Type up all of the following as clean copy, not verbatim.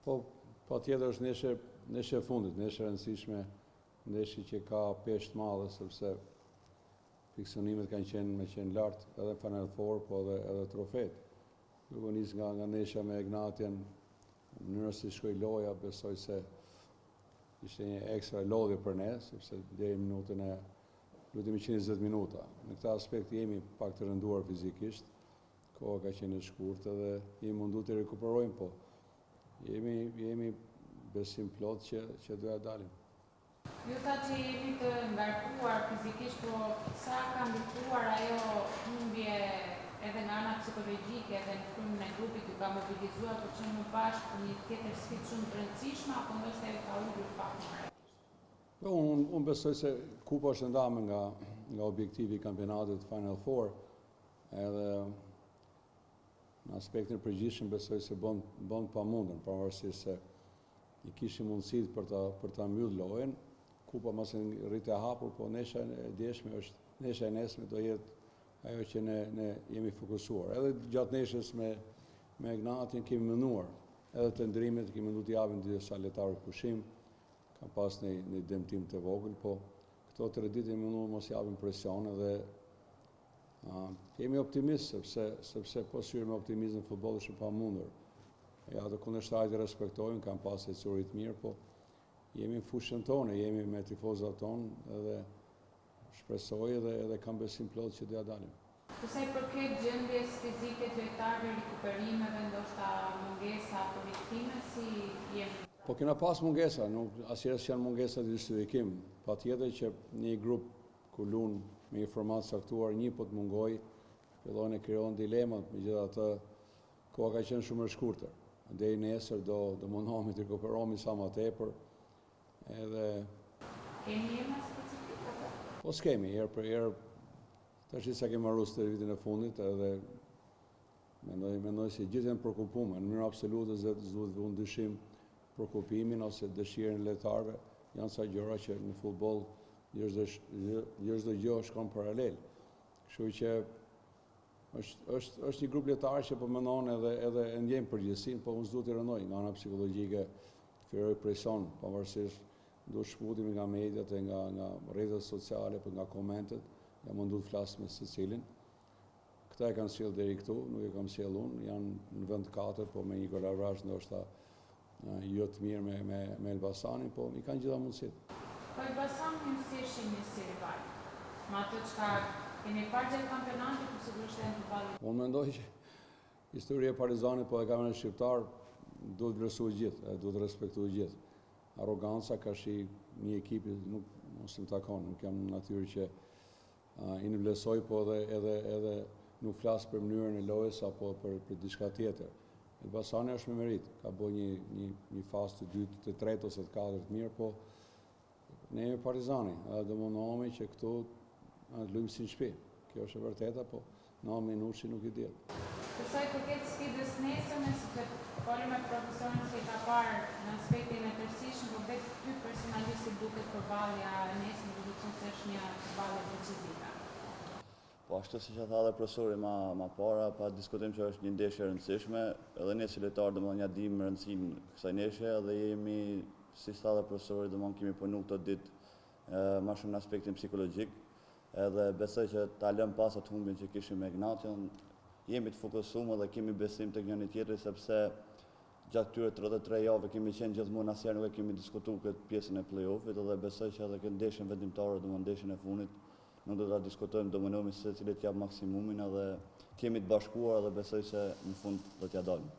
Po tjetër është ndeshje e fundit, ndeshje e rëndësishme, ndeshje që ka peshë të madhe, sepse fiksionimet kanë qenë lartë, edhe Final Four, po edhe trofet. Duke nis nga ndeshja me Ignatian, në mënyrë si shkoi loja, besoj se ishte një ekstra lodhje për ne, sepse deri në minutën e lutemi 120 minuta. Në këtë aspekt jemi pak të rënduar fizikisht, koha ka qenë e shkurtë dhe jemi mundu të rekuperojmë, po jemi besim plot që doja dalim. Ju tha që jemi të ngarkuar fizikisht, po sa ka ndikuar ajo humbje edhe nga ana psikologjike edhe në frymën e grupit ju ka mobilizuar për që më bashkë për një tjetër sfidë shumë të rëndësishme, apo ndoshta ju ka ulur pak më rreth? Unë besoj se kupa është ndame nga objektivi i kampionatit Final Four, edhe në aspektin e përgjithshëm besoj se bën pamundën, pavarësisht se i kishim mundësitë për ta mbyllë lojën. Kupa mos e rritë e hapur, po nesha e djeshme është nesha e nesme do jetë ajo që ne jemi fokusuar. Edhe gjatë neshës me Ignatin kemi menduar, edhe të ndrimet kemi menduar të japim disa lojtarë pushim, ka pas një dëmtim të vogël, po këto 3 ditë kemi menduar mos japim presion edhe jemi optimist sepse po syrim me optimizëm futbolli është pamundur. Ja, të kundërshtarët i respektojnë, kanë pasur ecuri të mirë, po jemi në fushën tonë, jemi me tifozat tonë edhe shpresoj edhe kam besim plot që do ja dalim. Sa i përket gjendjes fizike të lojtarëve, rikuperimeve, ndoshta mungesa apo riktime, si jemi? Po kena pas mungesa, asnjëherë s'janë mungesa të justifikim. Patjetër që një grup ku lun me një format saktuar, një po të mungoj, fillojnë e krijon dilemat, megjithatë koha ka qenë shumë e shkurtër. Deri nesër do mundohemi të rikuperohemi sa më tepër. Edhe kemi ema specifike? Po s'kemi, herë për herë, tash sa kemi marrë të vitin e fundit, edhe mendoj se gjithë janë përkupuar, në mënyrë absolute s'duhet të vënë dyshim përkupimin ose dëshirën e lojtarëve, janë sa gjëra që në futboll çdo gjë shkon paralel. Kështu që është një grup lojtarë që po mendon edhe e ndjejnë përgjegjësinë, po unë s'duhet të rëndoj nga ana psikologjike, filloj presion, pavarësisht duhet shputemi nga mediat e nga rrjetet sociale, po nga komentet, jam mundu të flas me secilin. Këta e kanë sjell deri këtu, nuk e kam sjell unë, janë në vend 4, po me një golavrazh ndoshta jo të mirë me Elbasanin, po i kanë gjitha mundësitë. Po Elbasanin si shihni si rival? Ma ato çka keni parë gjatë kampionatit, po sigurisht janë të vallit. Unë mendoj që historia e Partizanit, po e kamerën shqiptar, duhet vlerësuar gjithë, duhet respektuar gjithë. Arroganca ka shi një ekipi nuk mos më takon, nuk jam në natyrë që i në vlerësoj, po edhe nuk flas për mënyrën e lojës apo për diçka tjetër. Elbasani është me merit, ka bërë një fazë të dytë, të tretë ose të katërt mirë, po ne jemi Partizani, do mundohemi që këtu të luajmë si në shtëpi. Kjo është e vërteta, po në minushi nuk i diet. Sa i përket sfidës nesërme, sepse folim me profesorin që i ka parë në aspektin e tërësishëm, por vetë ty personalisht si duket përballja e nesërme, duke qenë se është një përballje decisive. Po ashtu siç e tha dhe profesori më para, pa diskutim që është një ndeshje e rëndësishme, edhe ne si lojtarë domethënë ja dimë rëndësinë e kësaj ndeshje dhe jemi si tha dhe profesori, domethënë kemi punuar këto ditë më shumë në aspektin psikologjik, edhe besoj që ta lëm pas atë humbjen që kishim me Ignatin, jemi të fokusuar dhe kemi besim tek njëri tjetri sepse gjatë këtyre 33 javëve kemi qenë gjithmonë asnjëherë nuk e kemi diskutuar këtë pjesën e play-offit dhe besoj që edhe këtë ndeshjen vendimtare, domethënë ndeshjen e fundit, nuk do ta diskutojmë, do mundohemi secili të jap maksimumin edhe kemi të bashkuar dhe besoj se në fund do t'ja dalim.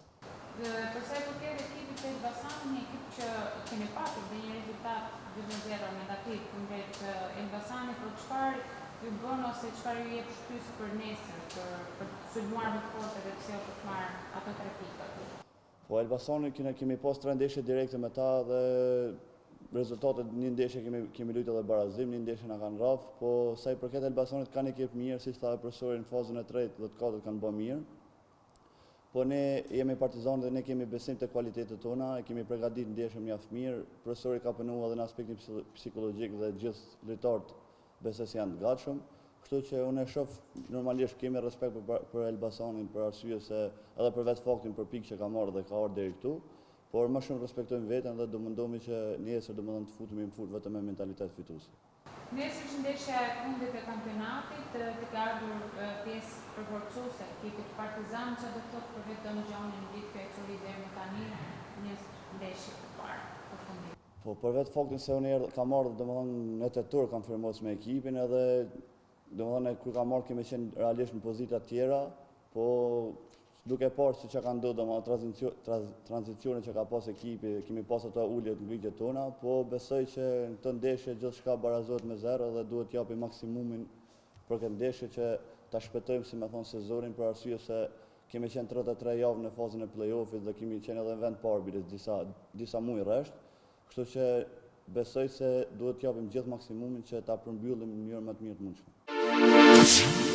Për sa i përket ekipit të Elbasanit, një ekip që keni patur dhe një rezultat 2-0 negativ kundrejt Elbasanit, por çfarë ju bën ose çfarë ju jep shtysë për nesër, për të sulmuar më fort edhe pse për të marrë ato 3 pika? Po Elbasani kemi pas 3 ndeshje direkte me ta dhe rezultatet një ndeshje kemi luajtur edhe barazim, një ndeshje na kanë rraf, po sa i përket Elbasanit kanë ekip mirë, siç tha profesori në fazën e tretë dhe të katërt kanë bërë mirë. Po ne jemi Partizan dhe ne kemi besim te kualitetet tona, e kemi përgatitur ndeshjen mjaft mirë. Profesori ka punuar edhe në aspektin psikologjik dhe gjithë lojtarët besoj se janë të gatshëm. Kështu që unë e shoh normalisht kemi respekt për Elbasanin për arsye se edhe për vetë faktin për pikë që ka marrë dhe ka ardhur deri këtu, por më shumë respektojmë veten dhe do mundohemi që nesër domethënë të futemi në fut vetëm me mentalitet fitues. Nesër është ndeshja e fundit e kampionatit, të ka ardhur pjesë përforcuese e ekipit Partizan, që do të thotë për vetëm Gjonin ditë kjo e çuri deri më tani një ndeshje të parë përfundim. Po për vetë faktin se unë kam marrë domethënë në tetor kam firmos me ekipin edhe domethënë kur kam marrë kemi qenë realisht në pozita të tjera, po duke parë se çka ka ndodhur domethënë tranzicione që ka pas ekipi, kemi pas ato ulje të ngritjet tona, po besoj që në këtë ndeshje gjithçka barazohet me 0 dhe duhet t'japim maksimumin për këtë ndeshje që ta shpëtojmë si me thonë sezonin për arsye se kemi qenë 33 javë në fazën e play-offit dhe kemi qenë edhe në vend parë bides disa muaj rresht, kështu që besoj se duhet t'japim gjithë maksimumin që ta përmbyllim në mënyrë më të mirë të mundshme.